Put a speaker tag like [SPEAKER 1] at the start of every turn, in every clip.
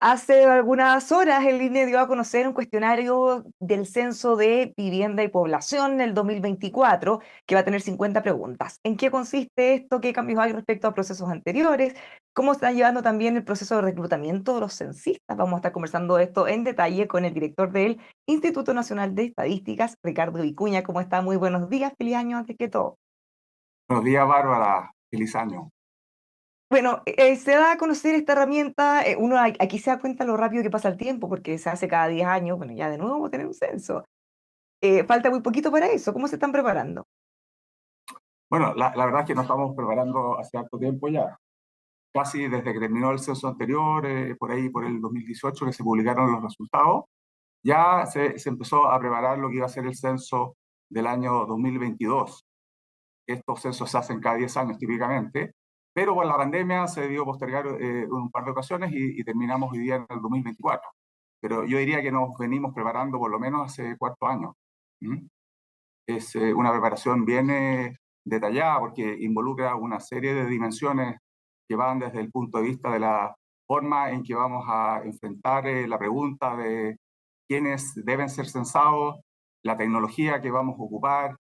[SPEAKER 1] Hace algunas horas el INE dio a conocer un cuestionario del Censo de Vivienda y Población del 2024 que va a tener 50 preguntas. ¿En qué consiste esto? ¿Qué cambios hay respecto a procesos anteriores? ¿Cómo están llevando también el proceso de reclutamiento de los censistas? Vamos a estar conversando de esto en detalle con el director del Instituto Nacional de Estadísticas, Ricardo Vicuña. ¿Cómo está? Muy buenos días, feliz año antes que todo.
[SPEAKER 2] Buenos días, Bárbara. Feliz año.
[SPEAKER 1] Bueno, se da a conocer esta herramienta, uno aquí se da cuenta lo rápido que pasa el tiempo, porque se hace cada 10 años, bueno, ya de nuevo vamos a tener un censo. Falta muy poquito para eso, ¿cómo se están preparando?
[SPEAKER 2] Bueno, la verdad es que nos estamos preparando hace harto tiempo ya. Casi desde que terminó el censo anterior, por ahí por el 2018, que se publicaron los resultados, ya se empezó a preparar lo que iba a ser el censo del año 2022. Estos censos se hacen cada 10 años típicamente, pero con la pandemia se debió postergar un par de ocasiones y terminamos hoy día en el 2024. Pero yo diría que nos venimos preparando por lo menos hace 4 años. ¿Mm? Es una preparación bien detallada porque involucra una serie de dimensiones que van desde el punto de vista de la forma en que vamos a enfrentar la pregunta de quiénes deben ser censados, la tecnología que vamos a ocupar,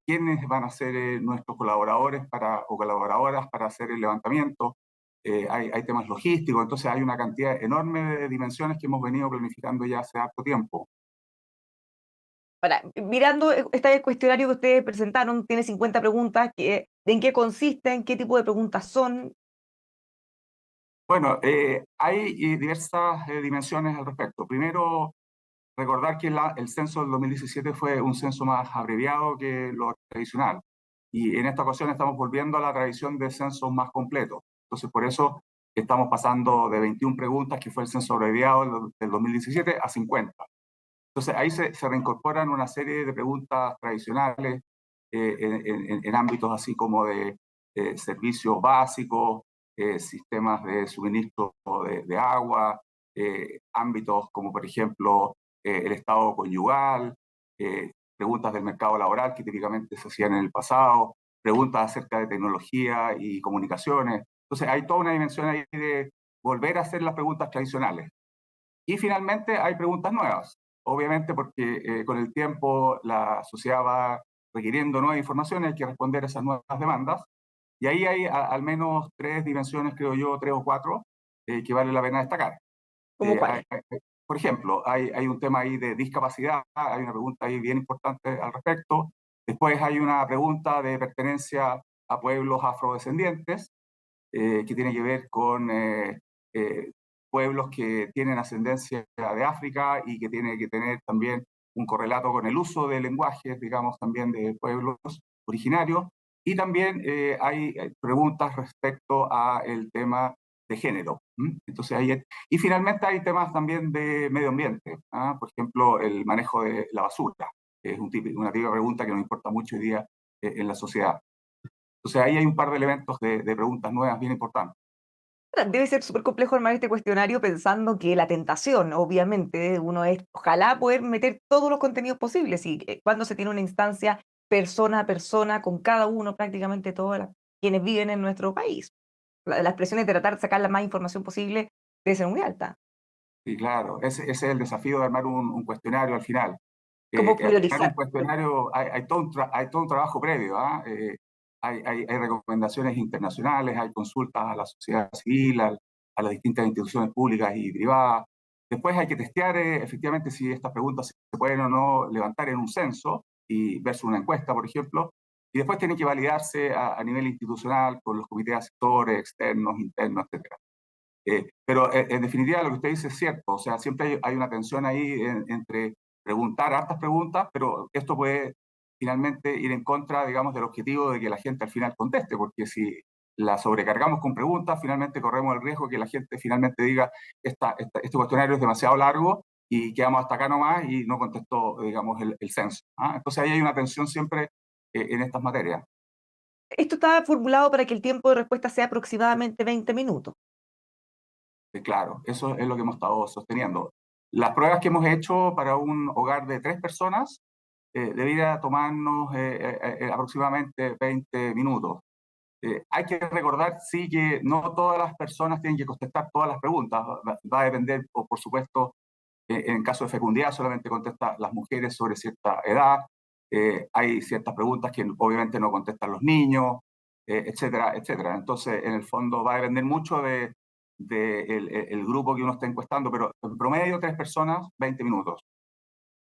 [SPEAKER 2] quiénes van a ser nuestros colaboradores o colaboradoras para hacer el levantamiento. Hay temas logísticos, entonces hay una cantidad enorme de dimensiones que hemos venido planificando ya hace harto tiempo.
[SPEAKER 1] Ahora, mirando este cuestionario que ustedes presentaron, tiene 50 preguntas, ¿en qué consisten? ¿Qué tipo de preguntas son?
[SPEAKER 2] Bueno, hay diversas dimensiones al respecto. Primero, recordar que el censo del 2017 fue un censo más abreviado que lo tradicional. Y en esta ocasión estamos volviendo a la tradición de censos más completos. Entonces, por eso estamos pasando de 21 preguntas, que fue el censo abreviado del 2017, a 50. Entonces, ahí se reincorporan una serie de preguntas tradicionales en ámbitos así como de servicios básicos, sistemas de suministro de agua, ámbitos como, por ejemplo, el estado conyugal, preguntas del mercado laboral que típicamente se hacían en el pasado, preguntas acerca de tecnología y comunicaciones. Entonces, hay toda una dimensión ahí de volver a hacer las preguntas tradicionales. Y finalmente hay preguntas nuevas, obviamente porque con el tiempo la sociedad va requiriendo nueva información, hay que responder a esas nuevas demandas. Y ahí hay al menos tres dimensiones, creo yo, tres o cuatro, que vale la pena destacar.
[SPEAKER 1] ¿Cómo cuáles?
[SPEAKER 2] Por ejemplo, hay un tema ahí de discapacidad, hay una pregunta ahí bien importante al respecto. Después hay una pregunta de pertenencia a pueblos afrodescendientes, que tiene que ver con eh, pueblos que tienen ascendencia de África y que tiene que tener también un correlato con el uso de lenguajes, digamos, también de pueblos originarios. Y también hay preguntas respecto a el tema de género. Entonces y finalmente hay temas también de medio ambiente. ¿Ah? Por ejemplo, el manejo de la basura, que es una típica pregunta que nos importa mucho hoy día en la sociedad. Entonces ahí hay un par de elementos de preguntas nuevas bien importantes.
[SPEAKER 1] Ahora, debe ser súper complejo armar este cuestionario pensando que la tentación, obviamente, uno es, ojalá poder meter todos los contenidos posibles y cuando se tiene una instancia persona a persona con cada uno, prácticamente quienes viven en nuestro país. Las presiones de tratar de sacar la más información posible debe ser muy alta.
[SPEAKER 2] Sí, claro, ese es el desafío de armar un cuestionario al final.
[SPEAKER 1] ¿Cómo
[SPEAKER 2] Armar
[SPEAKER 1] priorizar?
[SPEAKER 2] un cuestionario, hay todo un trabajo previo. ¿Ah? Hay recomendaciones internacionales, hay consultas a la sociedad civil, a las distintas instituciones públicas y privadas. Después hay que testear efectivamente si estas preguntas se pueden o no levantar en un censo y versus una encuesta, por ejemplo. Y después tienen que validarse a nivel institucional con los comités asesores externos, internos, etc. Pero en definitiva lo que usted dice es cierto, o sea, siempre hay una tensión ahí entre preguntar hartas preguntas, pero esto puede finalmente ir en contra, digamos, del objetivo de que la gente al final conteste, porque si la sobrecargamos con preguntas, finalmente corremos el riesgo de que la gente finalmente diga, este cuestionario es demasiado largo y quedamos hasta acá nomás y no contestó, digamos, el censo. ¿Ah? Entonces ahí hay una tensión siempre en estas materias.
[SPEAKER 1] Esto está formulado para que el tiempo de respuesta sea aproximadamente 20 minutos.
[SPEAKER 2] Claro, eso es lo que hemos estado sosteniendo. Las pruebas que hemos hecho para un hogar de 3 personas debería tomarnos aproximadamente 20 minutos. Hay que recordar, sí, que no todas las personas tienen que contestar todas las preguntas. Va a depender, por supuesto, en caso de fecundidad solamente contestan las mujeres sobre cierta edad. Hay ciertas preguntas que obviamente no contestan los niños, etcétera, etcétera. Entonces, en el fondo va a depender mucho de el grupo que uno está encuestando, pero en promedio 3 personas, 20 minutos.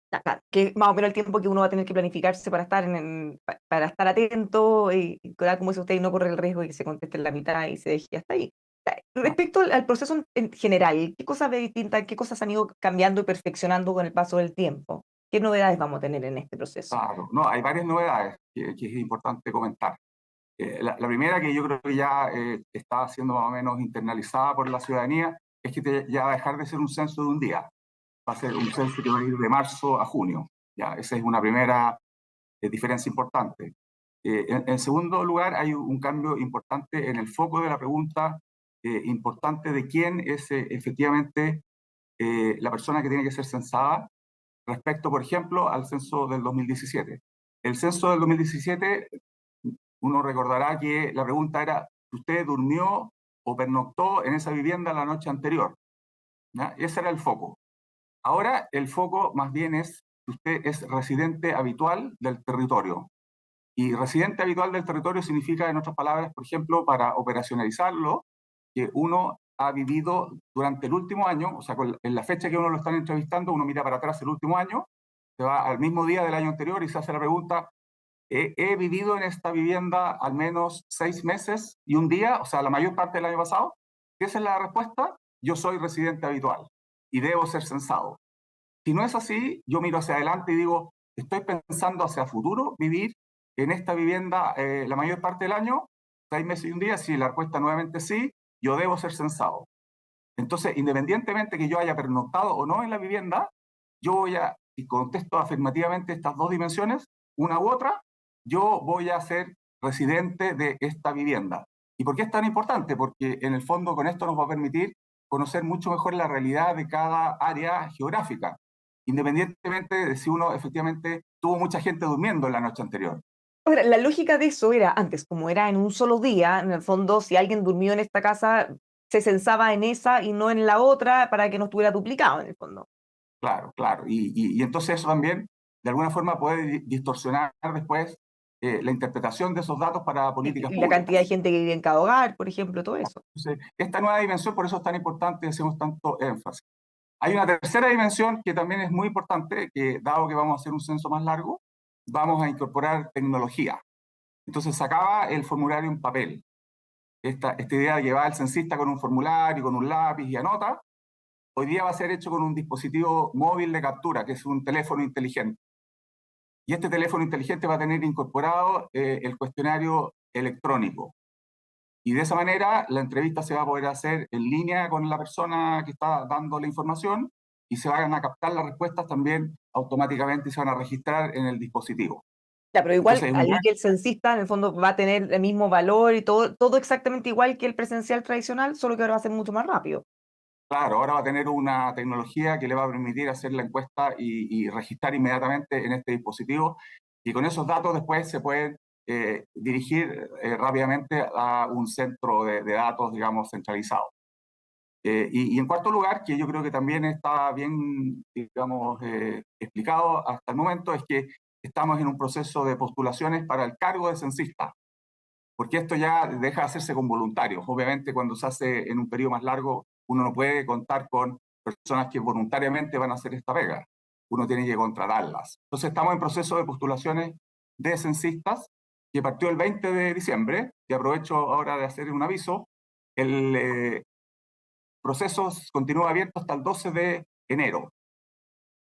[SPEAKER 1] Claro, que más o menos el tiempo que uno va a tener que planificarse para estar para estar atento y claro, como dice usted, y no correr el riesgo de que se conteste en la mitad y se deje hasta ahí.
[SPEAKER 2] Ah,
[SPEAKER 1] Respecto al proceso en general, ¿qué cosas ve distintas, qué cosas han ido cambiando y perfeccionando con el paso del tiempo? ¿Qué novedades vamos a tener en este proceso?
[SPEAKER 2] claro, no, hay varias novedades que es importante comentar. La primera, que yo creo que ya está siendo más o menos internalizada por la ciudadanía, es que ya va a dejar de ser un censo de un día. Va a ser un censo que va a ir de marzo a junio. Ya, esa es una primera diferencia importante. En segundo lugar, hay un cambio importante en el foco de la pregunta, importante de quién es efectivamente la persona que tiene que ser censada respecto, por ejemplo, al censo del 2017. El censo del 2017, uno recordará que la pregunta era si usted durmió o pernoctó en esa vivienda la noche anterior. ¿Ya? Ese era el foco. Ahora el foco más bien es si usted es residente habitual del territorio. Y residente habitual del territorio significa, en otras palabras, por ejemplo, para operacionalizarlo, que uno ha vivido durante el último año, o sea, en la fecha que uno lo están entrevistando, uno mira para atrás el último año, se va al mismo día del año anterior y se hace la pregunta, ¿he vivido en esta vivienda al menos 6 meses y un día, o sea, la mayor parte del año pasado? Si esa es la respuesta, yo soy residente habitual y debo ser censado. Si no es así, yo miro hacia adelante y digo, estoy pensando hacia futuro vivir en esta vivienda la mayor parte del año, 6 meses y un día. Si la respuesta nuevamente es sí, yo debo ser censado. Entonces, independientemente que yo haya pernoctado o no en la vivienda, yo voy a, si contesto afirmativamente estas dos dimensiones, una u otra, yo voy a ser residente de esta vivienda. ¿Y por qué es tan importante? Porque en el fondo con esto nos va a permitir conocer mucho mejor la realidad de cada área geográfica, independientemente de si uno efectivamente tuvo mucha gente durmiendo en la noche anterior.
[SPEAKER 1] Ahora, la lógica de eso era antes, como era en un solo día, en el fondo, si alguien durmió en esta casa, se censaba en esa y no en la otra para que no estuviera duplicado en el fondo.
[SPEAKER 2] Claro, claro. Y entonces eso también, de alguna forma, puede distorsionar después la interpretación de esos datos para políticas
[SPEAKER 1] Y la cantidad de
[SPEAKER 2] públicas.
[SPEAKER 1] gente que vive en cada hogar, por ejemplo, todo eso.
[SPEAKER 2] Entonces, esta nueva dimensión, por eso es tan importante y hacemos tanto énfasis. Hay una tercera dimensión que también es muy importante, que dado que vamos a hacer un censo más largo, vamos a incorporar tecnología. Entonces, se acaba el formulario en papel. Esta idea de que va el censista con un formulario, con un lápiz y anota, hoy día va a ser hecho con un dispositivo móvil de captura, que es un teléfono inteligente. Y este teléfono inteligente va a tener incorporado el cuestionario electrónico. Y de esa manera la entrevista se va a poder hacer en línea con la persona que está dando la información y se van a captar las respuestas también automáticamente y se van a registrar en el dispositivo.
[SPEAKER 1] Ya, pero igual
[SPEAKER 2] Entonces es un
[SPEAKER 1] ahí
[SPEAKER 2] gran,
[SPEAKER 1] que el censista en el fondo va a tener el mismo valor y todo exactamente igual que el presencial tradicional, solo que ahora va a ser mucho más rápido.
[SPEAKER 2] claro, ahora va a tener una tecnología que le va a permitir hacer la encuesta y registrar inmediatamente en este dispositivo y con esos datos después se pueden dirigir rápidamente a un centro de datos, digamos, centralizado. Y en cuarto lugar, que yo creo que también está bien, digamos, explicado hasta el momento, es que estamos en un proceso de postulaciones para el cargo de censista, porque esto ya deja de hacerse con voluntarios. Obviamente, cuando se hace en un periodo más largo, uno no puede contar con personas que voluntariamente van a hacer esta pega. Uno tiene que contratarlas. Entonces, estamos en proceso de postulaciones de censistas, que partió el 20 de diciembre, y aprovecho ahora de hacer un aviso. El proceso continúa abierto hasta el 12 de enero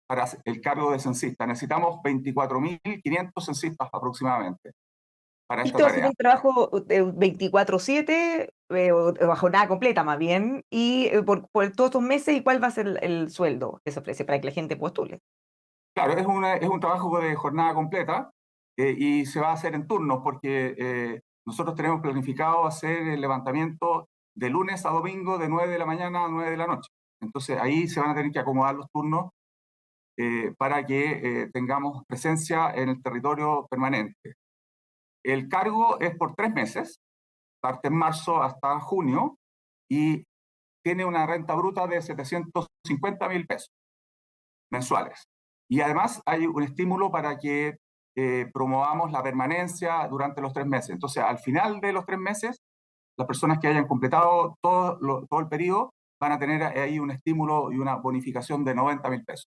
[SPEAKER 2] para el cargo de censista. Necesitamos 24.500 censistas aproximadamente para esta
[SPEAKER 1] Esto va a ser
[SPEAKER 2] tarea.
[SPEAKER 1] un trabajo 24/7, o a jornada completa más bien, y por todos estos meses, ¿y cuál va a ser el sueldo que se ofrece para que la gente postule?
[SPEAKER 2] Claro, es un trabajo de jornada completa y se va a hacer en turnos porque nosotros tenemos planificado hacer el levantamiento de lunes a domingo de 9 de la mañana a 9 de la noche. Entonces ahí se van a tener que acomodar los turnos para que tengamos presencia en el territorio permanente. El cargo es por 3 meses parte en marzo hasta junio, y tiene una renta bruta de 750.000 pesos mensuales. Y además hay un estímulo para que promovamos la permanencia durante los 3 meses. Entonces, al final de los 3 meses, las personas que hayan completado todo el periodo van a tener ahí un estímulo y una bonificación de 90.000 pesos.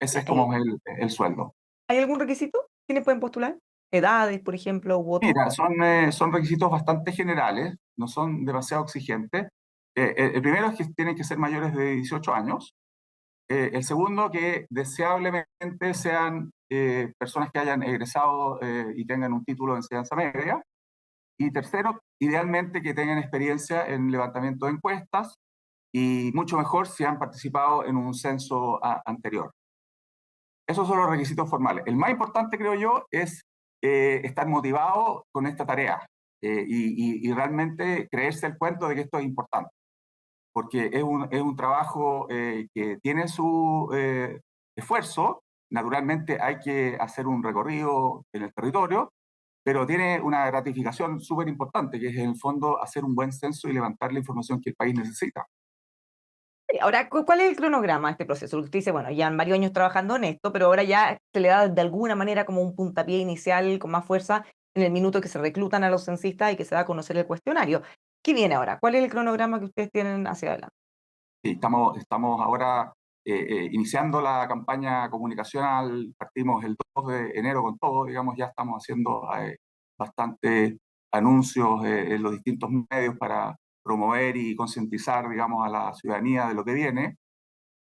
[SPEAKER 2] Ese es
[SPEAKER 1] Eh,
[SPEAKER 2] como el sueldo.
[SPEAKER 1] ¿Hay algún requisito? ¿Quiénes pueden postular? ¿Edades, por ejemplo, u otro?
[SPEAKER 2] Mira, son requisitos bastante generales, no son demasiado exigentes. El primero es que tienen que ser mayores de 18 años. El segundo, que deseablemente sean personas que hayan egresado y tengan un título de enseñanza media. Y tercero, idealmente que tengan experiencia en levantamiento de encuestas y mucho mejor si han participado en un censo anterior. Esos son los requisitos formales. El más importante, creo yo, es estar motivado con esta tarea y realmente creerse el cuento de que esto es importante, porque es un trabajo que tiene su esfuerzo. Naturalmente hay que hacer un recorrido en el territorio, pero tiene una gratificación súper importante, que es en el fondo hacer un buen censo y levantar la información que el país necesita.
[SPEAKER 1] Ahora, ¿cuál es el cronograma de este proceso? Usted dice, bueno, ya han varios años trabajando en esto, pero ahora ya se le da de alguna manera como un puntapié inicial con más fuerza en el minuto que se reclutan a los censistas y que se da a conocer el cuestionario. ¿Qué viene ahora? ¿Cuál es el cronograma que ustedes tienen hacia adelante?
[SPEAKER 2] Sí, estamos ahora iniciando la campaña comunicacional, partimos el 2 de enero con todo, digamos, ya estamos haciendo bastantes anuncios en los distintos medios para promover y concientizar, digamos, a la ciudadanía de lo que viene.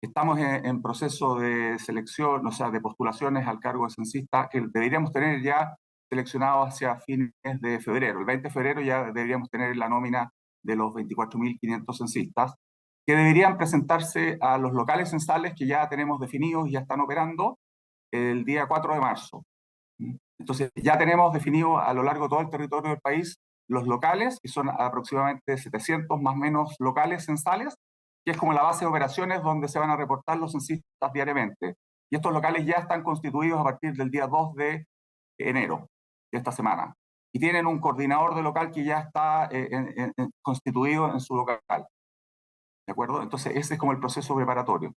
[SPEAKER 2] Estamos en proceso de selección, o sea, de postulaciones al cargo de censista, que deberíamos tener ya seleccionados hacia fines de febrero. El 20 de febrero ya deberíamos tener la nómina de los 24.500 censistas, que deberían presentarse a los locales censales que ya tenemos definidos y ya están operando el día 4 de marzo. Entonces, ya tenemos definido a lo largo de todo el territorio del país los locales, que son aproximadamente 700 más o menos locales censales, que es como la base de operaciones donde se van a reportar los censistas diariamente. Y estos locales ya están constituidos a partir del día 2 de enero de esta semana. Y tienen un coordinador de local que ya está constituido en su local. ¿De acuerdo? Entonces, ese es como el proceso preparatorio.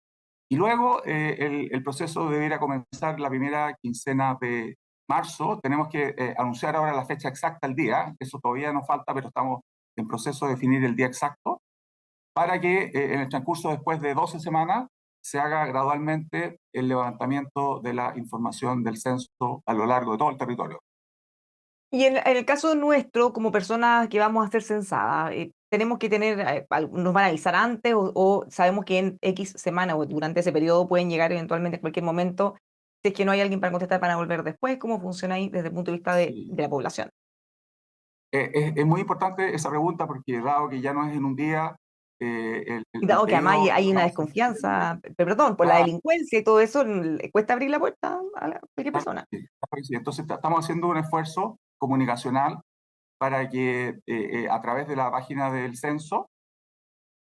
[SPEAKER 2] Y luego el proceso debería comenzar la primera quincena de marzo. Tenemos que anunciar ahora la fecha exacta, el día. Eso todavía nos falta, pero estamos en proceso de definir el día exacto para que en el transcurso después de 12 semanas se haga gradualmente el levantamiento de la información del censo a lo largo de todo el territorio.
[SPEAKER 1] Y en el caso nuestro, como personas que vamos a ser censadas, tenemos que tener, nos van a avisar antes o sabemos que en X semana o durante ese periodo pueden llegar eventualmente en cualquier momento. Si es que no hay alguien para contestar, van a volver después. ¿Cómo funciona ahí desde el punto de vista
[SPEAKER 2] Sí.
[SPEAKER 1] de la población?
[SPEAKER 2] Es muy importante esa pregunta porque dado que ya no es en un día,
[SPEAKER 1] Y
[SPEAKER 2] el
[SPEAKER 1] dado que además
[SPEAKER 2] pedido
[SPEAKER 1] hay una
[SPEAKER 2] va a ser...
[SPEAKER 1] desconfianza, perdón, por la
[SPEAKER 2] Claro,
[SPEAKER 1] delincuencia y todo eso, le cuesta abrir la puerta a cualquier
[SPEAKER 2] claro
[SPEAKER 1] persona.
[SPEAKER 2] que sí, claro que sí. Entonces estamos haciendo un esfuerzo comunicacional para que a través de la página del censo,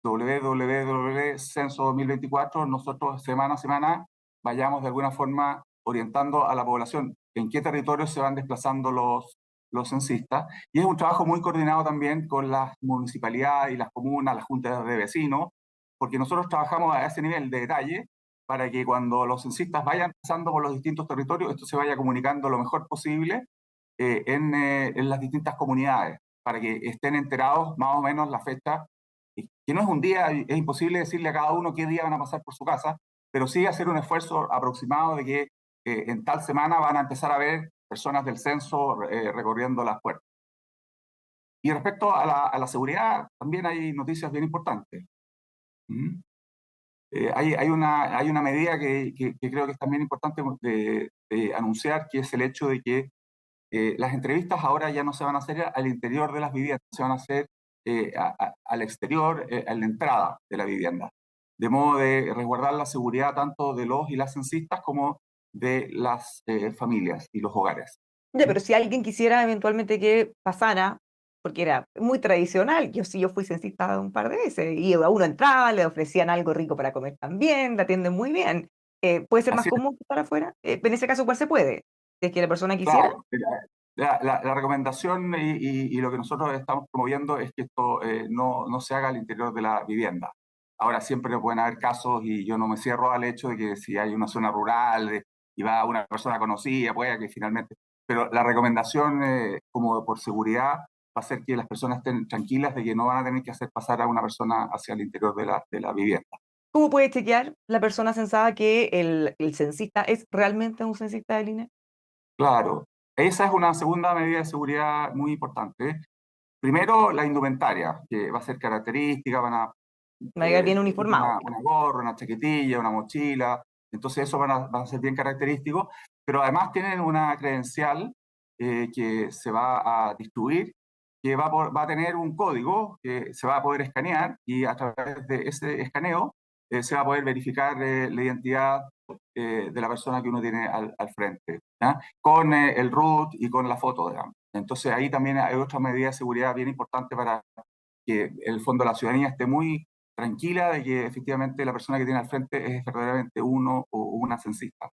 [SPEAKER 2] www.censo 2024, nosotros semana a semana vayamos de alguna forma orientando a la población en qué territorios se van desplazando los censistas. Y es un trabajo muy coordinado también con las municipalidades y las comunas, las juntas de vecinos, porque nosotros trabajamos a ese nivel de detalle para que cuando los censistas vayan pasando por los distintos territorios, esto se vaya comunicando lo mejor posible en las distintas comunidades, para que estén enterados más o menos la fecha, que no es un día, es imposible decirle a cada uno qué día van a pasar por su casa, pero sí hacer un esfuerzo aproximado de que en tal semana van a empezar a ver personas del censo recorriendo las puertas. Y respecto a la seguridad, también hay noticias bien importantes. ¿Mm? Hay una medida que creo que es también importante de anunciar, que es el hecho de que las entrevistas ahora ya no se van a hacer al interior de las viviendas, se van a hacer al exterior, a la entrada de la vivienda, de modo de resguardar la seguridad tanto de los y las censistas como de las familias y los hogares.
[SPEAKER 1] Ya, pero si alguien quisiera eventualmente que pasara, porque era muy tradicional, yo fui censista un par de veces, y a uno entraba, le ofrecían algo rico para comer también, la atienden muy bien. ¿Puede ser más
[SPEAKER 2] Así es,
[SPEAKER 1] cómodo que estar afuera? En ese caso, ¿cuál se puede? Si es que la persona quisiera.
[SPEAKER 2] claro. La recomendación y lo que nosotros estamos promoviendo es que esto no se haga al interior de la vivienda. Ahora, siempre pueden haber casos y yo no me cierro al hecho de que si hay una zona rural y va una persona conocida, pueda que finalmente... Pero la recomendación, como por seguridad, va a ser que las personas estén tranquilas de que no van a tener que hacer pasar a una persona hacia el interior de la vivienda.
[SPEAKER 1] ¿Cómo puede chequear la persona censada que el censista es realmente un censista del INE?
[SPEAKER 2] Claro, esa es una segunda medida de seguridad muy importante. Primero, la indumentaria, que va a ser característica, van a
[SPEAKER 1] Va a llegar bien uniformado.
[SPEAKER 2] una gorra, una chaquetilla, una mochila, entonces eso van a ser bien característicos, pero además tienen una credencial que se va a distribuir, que va a tener un código que se va a poder escanear y a través de ese escaneo se va a poder verificar la identidad de la persona que uno tiene al frente, ¿ya? Con el root y con la foto, digamos. Entonces ahí también hay otra medida de seguridad bien importante para que en el fondo la ciudadanía esté muy tranquila de que efectivamente la persona que tiene al frente es verdaderamente uno o una censista.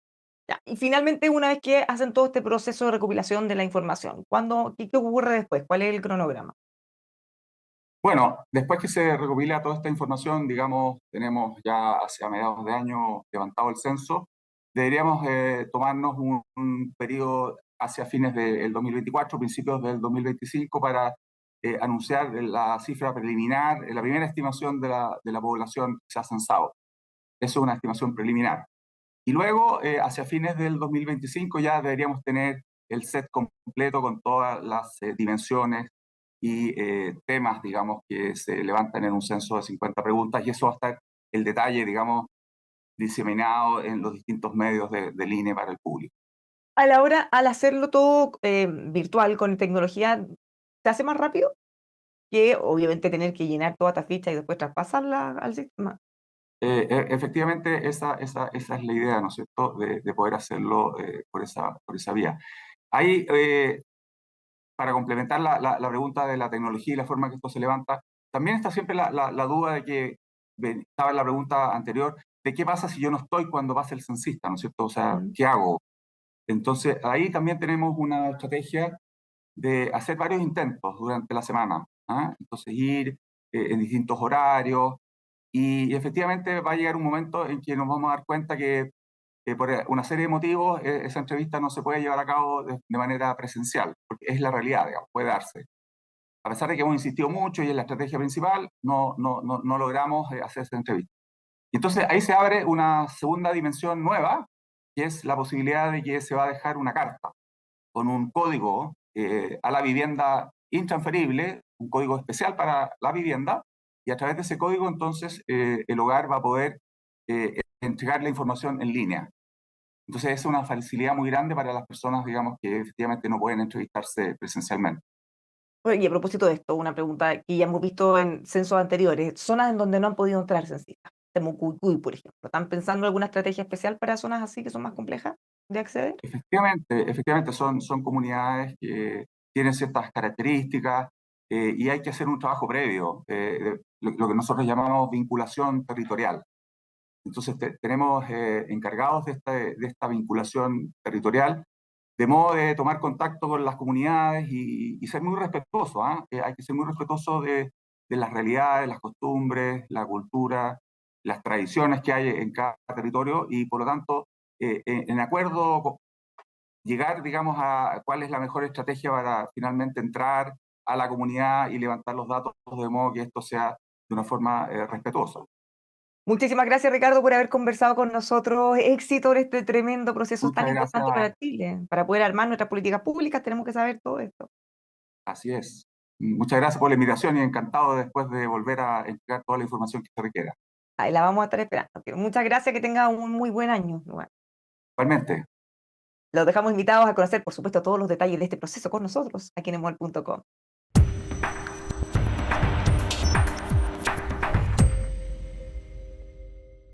[SPEAKER 1] Ya, y finalmente, una vez que hacen todo este proceso de recopilación de la información, ¿qué ocurre después? ¿Cuál es el cronograma?
[SPEAKER 2] Bueno, después que se recopila toda esta información, digamos, tenemos ya hacia mediados de año levantado el censo, deberíamos tomarnos un periodo hacia fines del 2024, principios del 2025, para anunciar la cifra preliminar, la primera estimación de la población que se ha censado. Eso es una estimación preliminar. Y luego, hacia fines del 2025, ya deberíamos tener el set completo con todas las dimensiones y temas, digamos, que se levantan en un censo de 50 preguntas, y eso va a estar el detalle, digamos, diseminado en los distintos medios del INE para el público.
[SPEAKER 1] Al hacerlo todo virtual con tecnología, ¿se hace más rápido? Que obviamente tener que llenar toda esta ficha y después traspasarla al sistema.
[SPEAKER 2] Efectivamente, esa es la idea, ¿no es cierto?, de poder hacerlo por esa vía. Hay, para complementar la pregunta de la tecnología y la forma que esto se levanta, también está siempre la duda de que estaba en la pregunta anterior, de qué pasa si yo no estoy cuando pase el censista, ¿no es cierto? O sea,
[SPEAKER 1] Mm.
[SPEAKER 2] ¿qué hago? Entonces, ahí también tenemos una estrategia de hacer varios intentos durante la semana, ¿ah? Entonces, ir en distintos horarios y efectivamente va a llegar un momento en que nos vamos a dar cuenta que por una serie de motivos, esa entrevista no se puede llevar a cabo de manera presencial, porque es la realidad, digamos, puede darse. A pesar de que hemos insistido mucho y es la estrategia principal, no logramos hacer esa entrevista. Y entonces ahí se abre una segunda dimensión nueva, que es la posibilidad de que se va a dejar una carta con un código a la vivienda intransferible, un código especial para la vivienda, y a través de ese código entonces el hogar va a poder entregar la información en línea. Entonces es una facilidad muy grande para las personas, digamos, que efectivamente no pueden entrevistarse presencialmente.
[SPEAKER 1] Oye, y a propósito de esto, una pregunta que ya hemos visto en censos anteriores, zonas en donde no han podido entrar censistas, Temucuicui, por ejemplo. ¿Están pensando en alguna estrategia especial para zonas así que son más complejas de acceder?
[SPEAKER 2] Efectivamente son comunidades que tienen ciertas características y hay que hacer un trabajo previo, lo que nosotros llamamos vinculación territorial. Entonces tenemos encargados de esta vinculación territorial, de modo de tomar contacto con las comunidades y ser muy respetuoso, ¿ah? Hay que ser muy respetuoso de las realidades, las costumbres, la cultura, las tradiciones que hay en cada territorio y por lo tanto, en acuerdo, llegar, digamos, a cuál es la mejor estrategia para finalmente entrar a la comunidad y levantar los datos de modo que esto sea de una forma respetuosa.
[SPEAKER 1] Muchísimas gracias, Ricardo, por haber conversado con nosotros. Éxito en este tremendo proceso tan
[SPEAKER 2] Muchas
[SPEAKER 1] importante
[SPEAKER 2] gracias.
[SPEAKER 1] para Chile. Para poder armar nuestras políticas públicas tenemos que saber todo esto.
[SPEAKER 2] Así es. Muchas gracias por la invitación y encantado después de volver a entregar toda la información que se requiera.
[SPEAKER 1] Ahí la vamos a estar esperando. Muchas gracias, que tenga un muy buen año. Bueno,
[SPEAKER 2] Igualmente.
[SPEAKER 1] los dejamos invitados a conocer, por supuesto, todos los detalles de este proceso con nosotros aquí en emual.com.